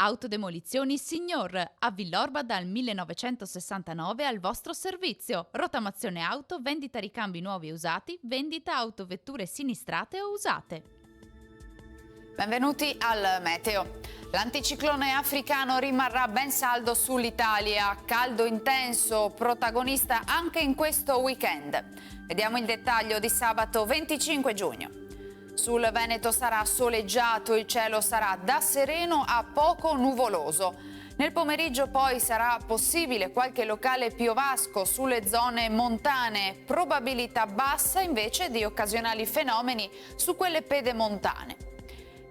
Autodemolizioni Signor, a Villorba dal 1969 al vostro servizio. Rottamazione auto, vendita ricambi nuovi e usati, vendita autovetture sinistrate o usate. Benvenuti al meteo. L'anticiclone africano rimarrà ben saldo sull'Italia, caldo intenso, protagonista anche in questo weekend. Vediamo il dettaglio di sabato 25 giugno. Sul Veneto sarà soleggiato, il cielo sarà da sereno a poco nuvoloso. Nel pomeriggio poi sarà possibile qualche locale piovasco sulle zone montane, probabilità bassa invece di occasionali fenomeni su quelle pedemontane.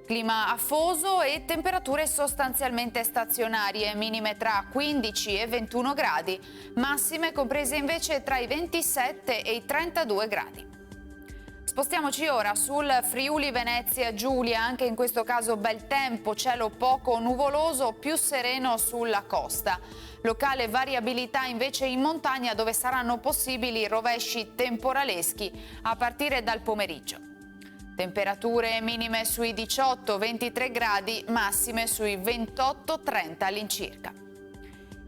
Clima afoso e temperature sostanzialmente stazionarie, minime tra 15 e 21 gradi, massime comprese invece tra i 27 e i 32 gradi. Spostiamoci ora sul Friuli Venezia Giulia, anche in questo caso bel tempo, cielo poco nuvoloso, più sereno sulla costa. Locale variabilità invece in montagna dove saranno possibili rovesci temporaleschi a partire dal pomeriggio. Temperature minime sui 18-23 gradi, massime sui 28-30 all'incirca.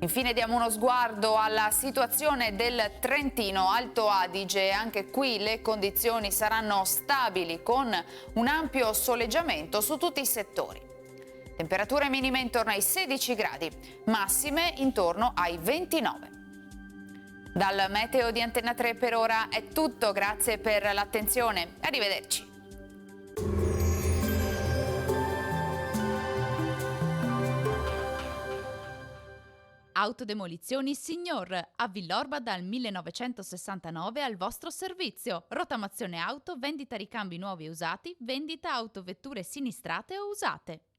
Infine diamo uno sguardo alla situazione del Trentino Alto Adige. Anche qui le condizioni saranno stabili con un ampio soleggiamento su tutti i settori. Temperature minime intorno ai 16 gradi, massime intorno ai 29. Dal meteo di Antenna 3 per ora è tutto, grazie per l'attenzione, arrivederci. Autodemolizioni Signor, a Villorba dal 1969 al vostro servizio. Rottamazione auto, vendita ricambi nuovi e usati, vendita autovetture sinistrate o usate.